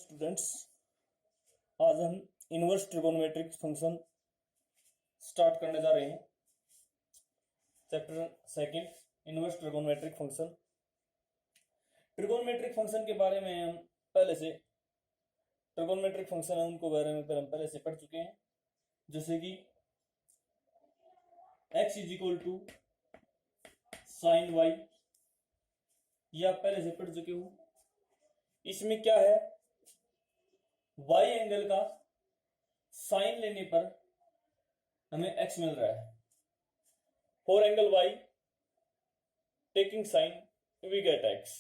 Students, आज हम inverse trigonometric function start करने जा रहे हैं। Chapter second, inverse trigonometric function. Trigonometric function के बारे में हम पहले से ट्रिगोनोमेट्रिक फंक्शन है उनको बारे में हम पहले से पढ़ चुके हैं, जैसे कि x is equal to sine y, ये आप पहले से पढ़ चुके हो। इसमें क्या है, y एंगल का साइन लेने पर हमें x मिल रहा है। For angle y taking sine we get x।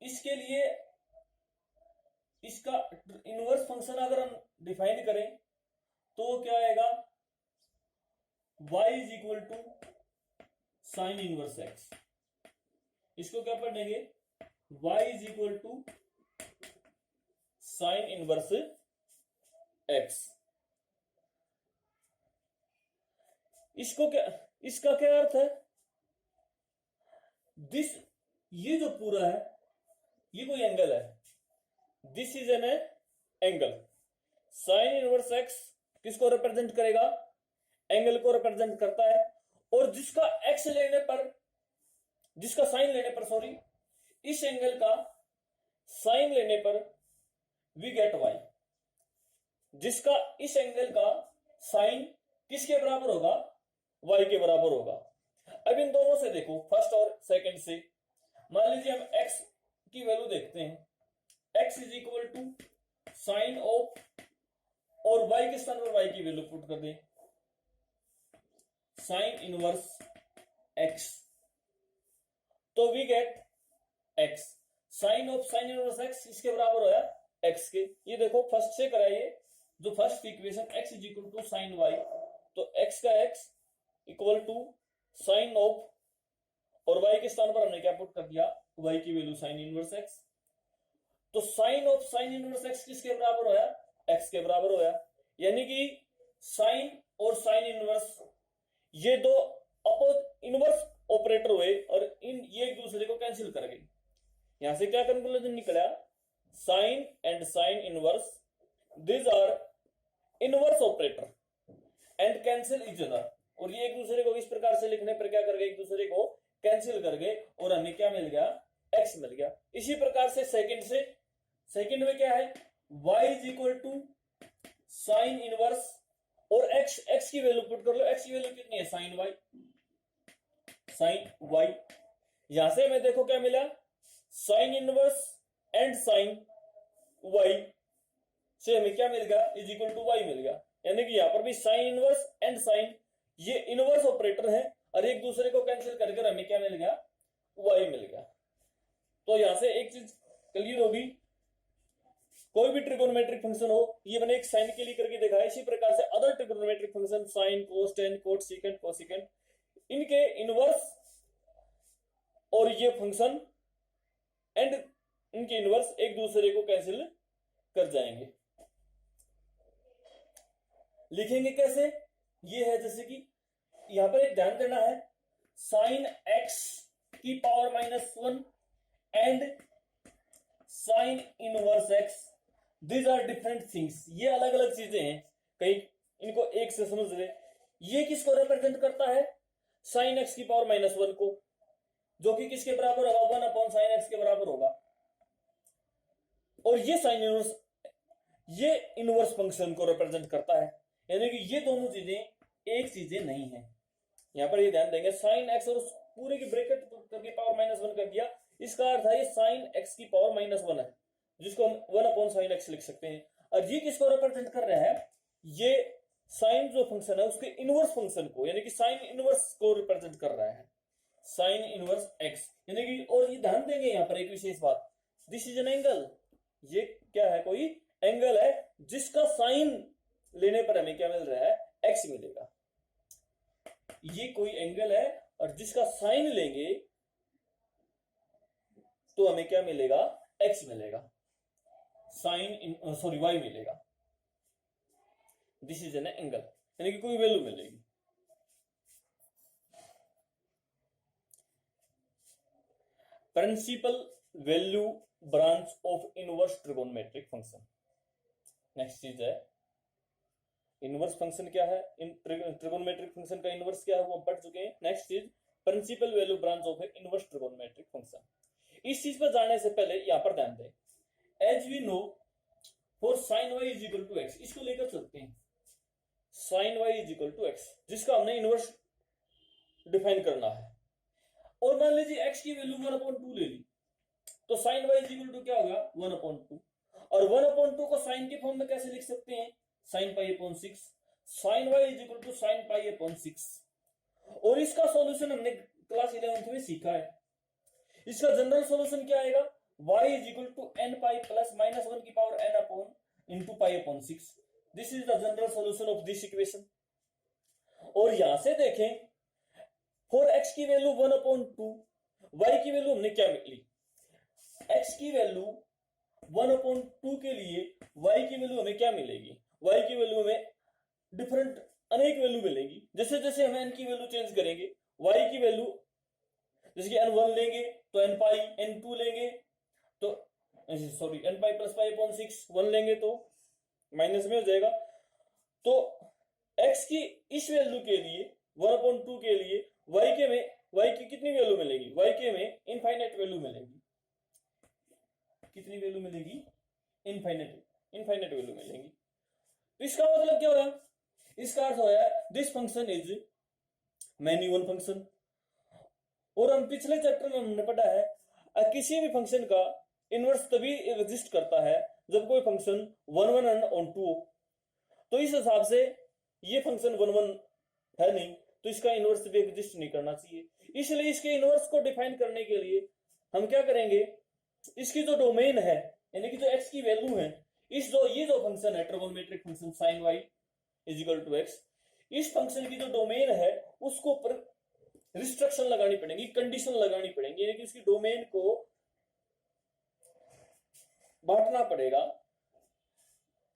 इसके लिए इसका इनवर्स फंक्शन अगर हम डिफाइन करें तो क्या आएगा, y is equal to sine inverse x। इसको क्या पढ़ेंगे, y is equal to sine inverse x। इसका क्या अर्थ है, ये जो पूरा है ये कोई एंगल है, this is an angle. Sign inverse x किसको रिप्रेजेंट करेगा, एंगल को रिप्रेजेंट करता है। और जिसका साइन लेने पर सॉरी, इस एंगल का साइन लेने पर वी गेट y। जिसका इस एंगल का साइन किसके बराबर होगा, y के बराबर होगा। अब इन दोनों से देखो, फर्स्ट और सेकंड से मान लीजिए हम x की वैल्यू देखते हैं, x is equal to sine of, और y के स्थान पर y की वैल्यू पुट कर दें, साइन इनवर्स x, तो we get x। Sine of sine inverse x इसके बराबर होया x के। ये देखो फर्स्ट से कराइए, जो first equation x is equal to sine y, तो x का x equal to sine of, और y के स्थान पर हमने क्या पुट कर दिया, y की वैल्यू साइन इनवर्स x। तो sine of sine inverse x किसके बराबर होया, x के बराबर होया। यानी कि साइन और साइन इनवर्स ये दो इनवर्स ऑपरेटर हुए, और ये एक दूसरे को कैंसिल कर गए। यहां से क्या कंक्लूजन निकला, sine and sine inverse this are inverse operator and cancel each other. और ये एक दूसरे को इस प्रकार से लिखने पर क्या कर गए, एक दूसरे को कैंसिल कर गए, और हमें क्या मिल गया, x मिल गया। इसी प्रकार से सेकंड में क्या है, y is equal to sine inverse, और x की वैल्यू पुट कर लो, x की वैल्यू कितनी है, साइन y। यहां से हमें देखो क्या मिला, sine inverse and sine y से हमें क्या मिल गया, इज इक्वल टू y मिल गया। यानी कि यहां पर भी साइन इनवर्स एंड साइन ये इनवर्स ऑपरेटर है, और एक दूसरे को कैंसिल करके हमें क्या मिल गया, y मिल गया। तो यहां से एक चीज क्लियर होगी, कोई भी ट्रिगोनोमेट्रिक फंक्शन हो, ये मैंने एक साइन के लिए करके देखा है। इसी प्रकार से अदर ट्रिगोनोमेट्रिक फंक्शन साइन, कोस, टेन, कोट, सीकेंट, कोसिकेंट, इनके इनवर्स और ये फंक्शन एंड इनके इनवर्स एक दूसरे को कैंसिल कर जाएंगे। लिखेंगे कैसे, ये है जैसे कि यहां पर एक ध्यान देना है, साइन x की power -1 and sine inverse x, these are different things. ये अलग अलग चीजें हैं, कहीं इनको एक से समझ ले। ये किसको रिप्रेजेंट करता है, साइन x की पावर -1 को, जो कि किसके बराबर होगा, 1 अपॉन साइन x के बराबर होगा। और ये साइन इनवर्स ये इनवर्स फंक्शन को रिप्रेजेंट करता है। यानी कि ये दोनों चीजें एक चीजें नहीं है। यहां पर ये ध्यान देंगे, साइन x और पूरे की ब्रैकेट करके पावर -1 कर दिया, इसका अर्थ है ये साइन x की पावर -1 है, जिसको हम 1 अपॉन साइन x लिख सकते हैं। और ये किसको रिप्रेजेंट कर रहा है, ये साइन जो फंक्शन है उसके इनवर्स फंक्शन को, यानी कि साइन इनवर्स को रिप्रेजेंट कर रहा है, साइन इनवर्स x। यानी कि और ये ध्यान देंगे यहां पर एक विशेष बात, दिस इज एन एंगल। ये क्या है, कोई एंगल है जिसका साइन लेने पर हमें क्या मिल रहा है, x मिलेगा। ये कोई एंगल है और जिसका साइन लेंगे तो हमें क्या मिलेगा, x मिलेगा, साइन सॉरी y मिलेगा। दिस इज एन एंगल, यानी कि कोई वैल्यू मिलेगी। Principal value branch of inverse trigonometric function. Next चीज है इनवर्स फंक्शन क्या है, इन ट्रिगोनोमेट्रिक फंक्शन का इनवर्स क्या है वो हम पढ़ चुके हैं। नेक्स्ट चीज principal value branch of inverse trigonometric function. इस चीज पर जाने से पहले यहां पर ध्यान दें, as we know for sine y is equal to x, इसको लेकर चलते हैं। Sine y is equal to x जिसका हमने इनवर्स डिफाइन करना है, और मान लीजिए एक्स की वैल्यू 1/2 ले ली, तो sine y is equal to क्या होगा 1/2, और 1/2 को साइन के फॉर्म में कैसे लिख सकते हैं, sine pi upon 6, sine y is equal to sine pi upon 6। और इसका सॉल्यूशन हमने क्लास 11th में सीखा है। इसका जनरल सॉल्यूशन क्या आएगा, y is equal to n pi plus minus 1 की power n upon into pi upon 6। This is the general solution of this equation. और यहां से देखें फॉर x की वैल्यू 1/2, y की वैल्यू हमने क्या ली, x की वैल्यू 1/2 के लिए y की वैल्यू हमें क्या मिलेगी, y की वैल्यू हमें डिफरेंट अनेक वैल्यू मिलेगी। जैसे जैसे हम n की वैल्यू चेंज करेंगे, y की वैल्यू जैसे कि n1 लेंगे तो n पाई, n2 लेंगे तो sorry n pi plus pi upon 6, 1 लेंगे तो माइनस में हो जाएगा। तो x की इस वैल्यू के लिए 1/2 के लिए y की कितनी वैल्यू मिलेगी, y के में इनफाइनाइट वैल्यू मिलेगी। कितनी वैल्यू मिलेगी, इनफाइनाइट वैल्यू मिलेगी। तो इसका मतलब क्या होगा, इसका अर्थ होगा this function is many one function. और हम पिछले चैप्टर में हमने पढ़ा है किसी भी फंक्शन का इनवर्स तभी एग्जिस्ट करता है जब कोई फंक्शन 1 1 ऑन 2 हो। तो इस हिसाब से ये फंक्शन 1 1 है नहीं, तो इसका इनवर्स भी एग्जिस्ट नहीं करना चाहिए। इसलिए इसके इनवर्स को डिफाइन करने के लिए हम क्या करेंगे, इसकी जो डोमेन है यानी कि जो x की वैल्यू है, ये जो फंक्शन है trigonometric function sin y is equal to x, इस फंक्शन की जो डोमेन है उसको ऊपर रिस्ट्रिक्शन लगानी पड़ेगी, कंडीशन लगानी पड़ेगी, यानी कि उसकी डोमेन को बांटना पड़ेगा,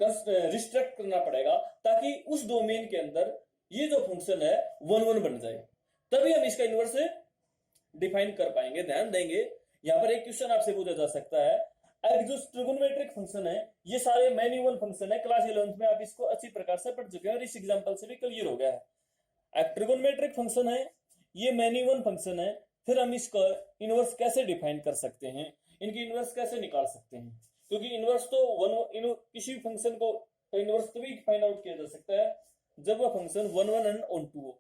रिस्ट्रिक्ट करना पड़ेगा, ताकि उस डोमेन के अंदर ये जो फंक्शन है 1 1 बन जाए, तभी हम इसका इनवर्स डिफाइन कर पाएंगे। ध्यान देंगे यहां पर एक क्वेश्चन आपसे पूछा जा सकता है, जो ट्रिगोनोमेट्रिक फंक्शन है ये सारे मैनी वन फंक्शन है, क्लास 11th में आप इसको अच्छी प्रकार से पढ़ चुके हैं और इस एग्जांपल से भी क्लियर हो गया है। ट्रिगोनोमेट्रिक फंक्शन है, ये मैनी वन फंक्शन है, फिर हम इसका इनवर्स कैसे डिफाइन कर सकते हैं, इनकी इनवर्स कैसे निकाल सकते हैं, क्योंकि इनवर्स तो किसी भी फंक्शन को इनवर्स तभी फाइंड आउट किया जा सकता है जब वह फंक्शन 1 1 एंड ऑन 2 हो।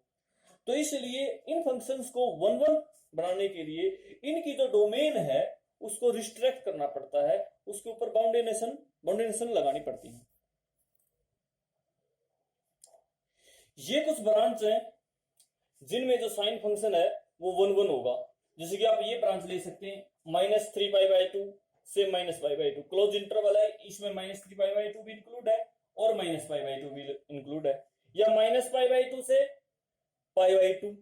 तो इसलिए इन फंक्शंस को 1 1 बनाने के लिए इनकी जो डोमेन है उसको रिस्ट्रिक्ट करना पड़ता है, उसके ऊपर बाउंडेशन लगानी पड़ती है। ये कुछ ब्रांच है जिनमें जो साइन फंक्शन है वो 1 1 होगा। जैसे कि आप ये ब्रांच ले सकते हैं -3π/2 से -π/2, क्लोज इंटरवल है, इसमें -3π/2 भी इंक्लूड है और -π/2 भी इंक्लूड है, या -π/2 से π/2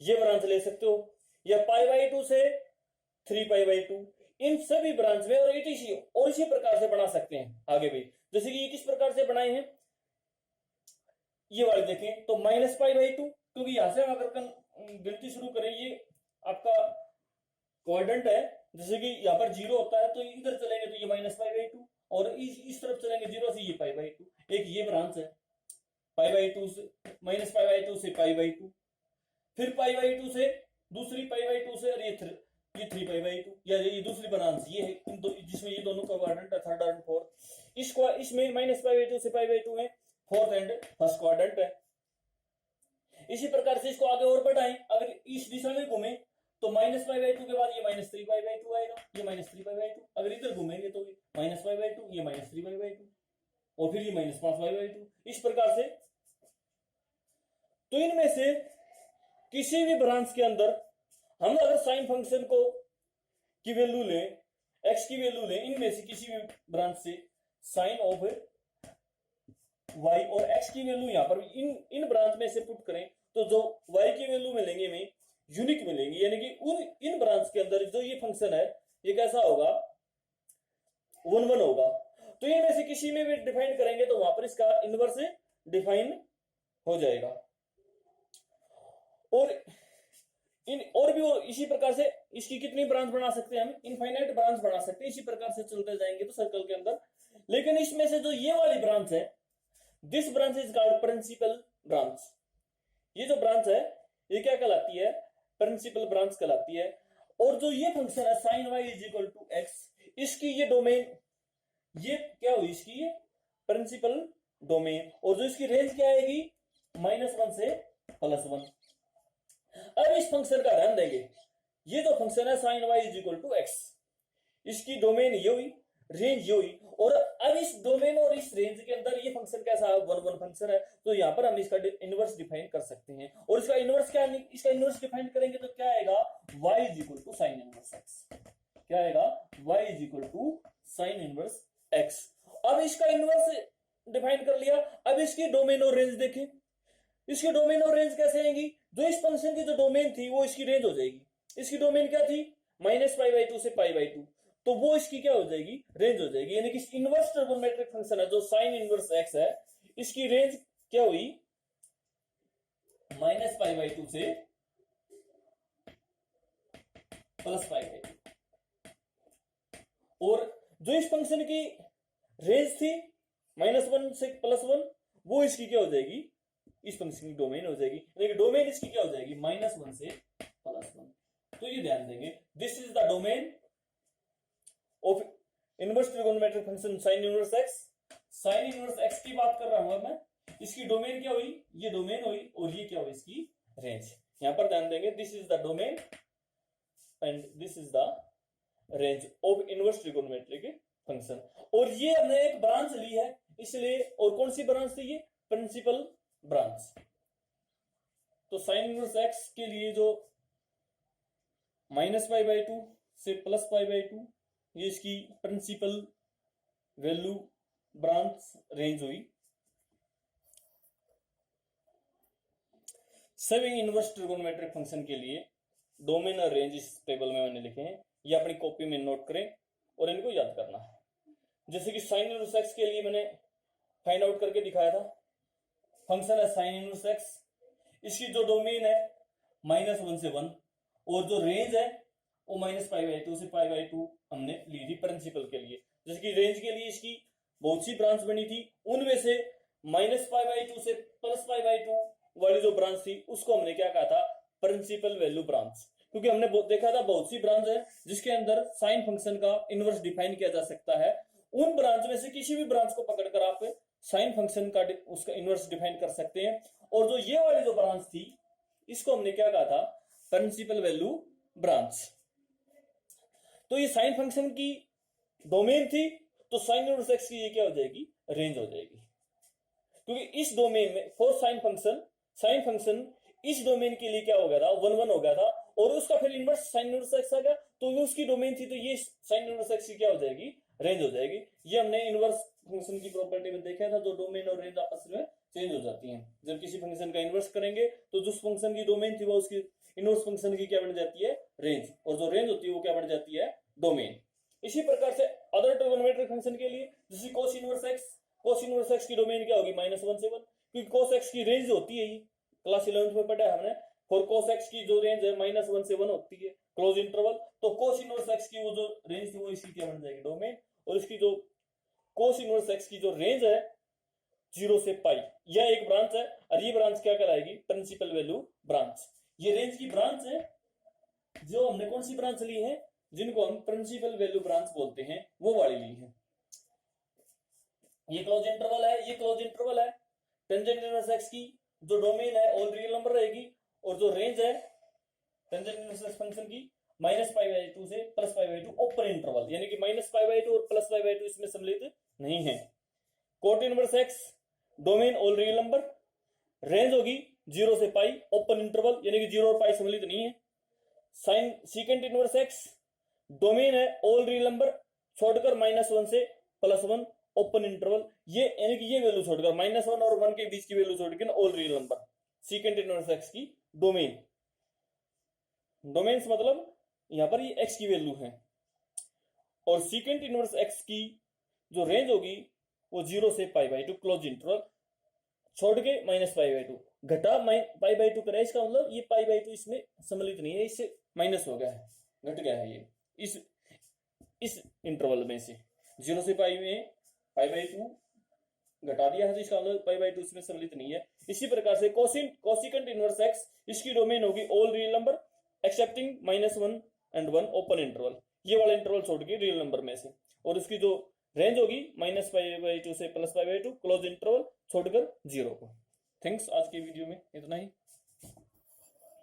ये ब्रांच ले सकते हो, या π/2 से 3π/2, इन सभी ब्रांच में और इसी प्रकार से बना सकते हैं आगे भी। जैसे कि ये किस प्रकार से बनाए हैं, ये वाले देखें तो -π/2, क्योंकि यहां से अगर गिनती शुरू करें, ये आपका क्वाड्रेंट है, जैसे कि यहाँ पर 0 होता है तो इधर चलेंगे तो ये -π/2, और इस तरफ चलेंगे 0 से ये π/2। एक ये ब्रांच है π/2 से -π/2 से π/2, फिर π/2 से दूसरी π/2 से, और ये 3π/2, या ये दूसरी ब्रांच ये है जिसमें ये दोनों क्वाड्रेंट है, थर्ड और फोर्थ। इसमें -π/2 से π/2 है, फोर्थ एंड फर्स्ट क्वाड्रेंट है। इसी प्रकार से इसको आगे और बढ़ाएं, अगर इस दिशा में घूमें तो -π/2 के बाद ये -3π/2 आएगा, ये -3π/2, अगर इधर घूमेंगे तो -π/2, ये -3π/2, और फिर ये -5π/2, इस प्रकार से। तो इनमें से किसी भी ब्रांच के अंदर हम अगर साइन फंक्शन को की वैल्यू लें, x की वैल्यू लें, इनमें से किसी भी ब्रांच से साइन ऑफ y और x की वैल्यू यहां पर इन ब्रांच में से पुट करें, तो जो y की वैल्यू मिलेंगे हमें यूनिक मिलेंगी, यानी कि इन ब्रांच के अंदर जो ये फंक्शन है ये कैसा होगा, 1 1 होगा। तो इनमें से किसी में भी डिफाइन करेंगे तो वहां पर इसका इनवर्स डिफाइन हो जाएगा। और और भी इसी प्रकार से इसकी कितनी ब्रांच बना सकते हैं, हम इनफाइनाइट ब्रांच बना सकते हैं इसी प्रकार से चलते जाएंगे तो सर्कल के अंदर। लेकिन इसमें से जो ये वाली ब्रांच है, this branch is called principal branch. ये जो ब्रांच है ये क्या कहलाती है, प्रिंसिपल ब्रांच कहलाती है। और जो ये फंक्शन है sine y is equal to x, इसकी ये डोमेन, ये क्या हुई इसकी ये प्रिंसिपल डोमेन, और जो इसकी रेंज क्या आएगी -1 से +1। अब इस फंक्शन का ध्यान देंगे, ये जो फंक्शन है sine y is equal to x, इसकी डोमेन ये हुई, रेंज ये हुई, और अब इस डोमेन और इस रेंज के अंदर ये फंक्शन कैसा है, 1 1 फंक्शन है, तो यहां पर हम इसका इनवर्स डिफाइन कर सकते हैं। और इसका इनवर्स क्या है, इसका इनवर्स डिफाइन करेंगे तो क्या आएगा, y is equal to sine inverse x. क्या आएगा, y is equal to sine inverse x. अब इसका इनवर्स डिफाइन कर लिया, अब इसकी डोमेन और रेंज देखें, इसकी डोमेन और रेंज कैसे आएंगी, जो इस फंक्शन की जो डोमेन थी वो इसकी रेंज हो जाएगी। इसकी डोमेन क्या थी, -π/2 से π/2, तो वो इसकी क्या हो जाएगी, रेंज हो जाएगी। यानी कि इनवर्स ट्रिगोनोमेट्रिक फंक्शन है जो साइन इनवर्स एक्स है, इसकी रेंज क्या हुई, -π/2 से +π/2। और जो इस फंक्शन की रेंज थी -1 से +1, वो इसकी क्या हो जाएगी, इस फंक्शन की डोमेन हो जाएगी। यानी कि डोमेन इसकी क्या हो जाएगी, -1 से +1। तो ये ध्यान देंगे, this is the domain of inverse trigonometric function sine inverse x. Sign inverse x की बात कर रहा हूं मैं, इसकी डोमेन क्या हुई, ये डोमेन हुई, और ये क्या हुई, इसकी रेंज। यहां पर ध्यान देंगे, this is the domain and this is the range of inverse trigonometric function. और ये हमने एक ब्रांच ली है इसलिए, और कौन सी ब्रांच थी ये, प्रिंसिपल ब्रांच। तो साइन इनवर्स एक्स के लिए जो -π/2 से +π/2, ये इसकी प्रिंसिपल वैल्यू ब्रांच रेंज हुई। सभी इनवर्स ट्रिगोनोमेट्रिक फंक्शन के लिए डोमेन और रेंज इस टेबल में मैंने लिखे हैं, ये अपनी कॉपी में नोट करें और इनको याद करना है। जैसे कि साइन इनवर्स एक्स के लिए मैंने फाइंड आउट करके दिखाया था, फंक्शन है साइन इनवर्स एक्स, इसकी जो डोमेन है -1 से 1, और जो रेंज है वो -π/2 से π/2 हमने ली थी प्रिंसिपल के लिए। जैसे कि रेंज के लिए इसकी बहुत सी ब्रांच बनी थी, उनमें से -π/2 से +π/2 वाली जो ब्रांच थी उसको हमने क्या कहा था, प्रिंसिपल वैल्यू ब्रांच। क्योंकि हमने देखा था बहुत सी ब्रांच है जिसके अंदर साइन फंक्शन का इनवर्स डिफाइन किया जा सकता है। उन ब्रांच में से किसी भी ब्रांच को पकड़कर आप साइन फंक्शन का उसका इनवर्स डिफाइन कर सकते हैं। और जो ये वाली जो ब्रांच थी इसको हमने क्या कहा था, प्रिंसिपल वैल्यू ब्रांच। तो ये साइन फंक्शन की डोमेन थी, तो साइन इनवर्स एक्स की ये क्या हो जाएगी, रेंज हो जाएगी। क्योंकि इस डोमेन में फॉर साइन फंक्शन इस डोमेन के लिए क्या हो गया था, 1 1 हो गया था, और उसका फिर इनवर्स साइन इनवर्स एक्स आ गया, तो ये उसकी डोमेन थी, तो ये साइन इनवर्स एक्स की क्या हो जाएगी, रेंज हो जाएगी। ये हमने इनवर्स फंक्शन की प्रॉपर्टी में देखा था, जो डोमेन और रेंज आपस में चेंज हो जाती हैं। जब किसी फंक्शन का इनवर्स करेंगे तो जिस फंक्शन की डोमेन थी वो उसकी इनवर्स फंक्शन की क्या बन जाती है, रेंज, और जो रेंज होती है वो क्या बन जाती है, डोमेन। इसी प्रकार से अदर ट्रिगोनोमेट्रिक फंक्शन के लिए, जैसे कोस इनवर्स एक्स की डोमेन क्या होगी, -1 से 1, क्योंकि कोस एक्स की रेंज होती है, ये क्लास 11 में पढ़ा है हमने, फॉर कोस एक्स की जो रेंज है -1 से 1 होती है, क्लोज इंटरवल। तो कोस इनवर्स एक्स की वो जो रेंज थी वो इसकी क्या बन जाएगी, डोमेन। और इसकी जो कोस इनवर्स एक्स की जो रेंज है 0 से π, यह एक ब्रांच है, और ये ब्रांच क्या कहलाएगी, प्रिंसिपल वैल्यू ब्रांच। ये रेंज की ब्रांच है, जो हमने कौन सी ब्रांच ली है, जिनको हम प्रिंसिपल वैल्यू ब्रांच बोलते हैं, वो वाली ली है। ये क्लोज इंटरवल है, ये क्लोज इंटरवल है। टेंजेंट इनवर्स एक्स की जो डोमेन है ऑल रियल नंबर रहेगी, और जो रेंज है टेंजेंट इनवर्स एक्स फंक्शन की -π/2 से +π/2 ओपन इंटरवल, यानी कि -π/2 और +π/2 इसमें सम्मिलित नहीं है। Cot inverse x domain all real number, range होगी 0 से π ओपन इंटरवल, यानी कि 0 और π सम्मिलित नहीं है। Sine secant inverse x domain है ऑल रियल नंबर छोड़कर -1 से +1 ओपन इंटरवल, ये यानी कि ये वैल्यू छोड़कर -1 और 1 के बीच की वैल्यू छोड़कर all real number, secant inverse x की डोमेन। डोमेन्स मतलब यहां पर ये एक्स की वैल्यू है, और सीकेंट इनवर्स एक्स की जो रेंज होगी वो 0 से π/2 क्लोज इंटरवल छोड़ के -π/2, घटा पाई बाई 2 करा, इसका मतलब ये पाई बाई 2 इसमें सम्मिलित नहीं है, इससे माइनस हो गया है, घट गया है ये इस इंटरवल में से 0 से पाई में पाई बाई 2 घटा दिया है, तो इसका मतलब पाई बाई 2 इसमें सम्मिलित नहीं है। इसी प्रकार से कोसिकेंट इनवर्स एक्स, इसकी डोमेन होगी all real number accepting -1 and 1 open interval, ये वाला इंटरवल छोड़ के रियल नंबर में से, और इसकी जो रेंज होगी -π/2 से +π/2 क्लोज इंटरवल छोड़कर 0 को। थैंक्स, आज की वीडियो में इतना ही।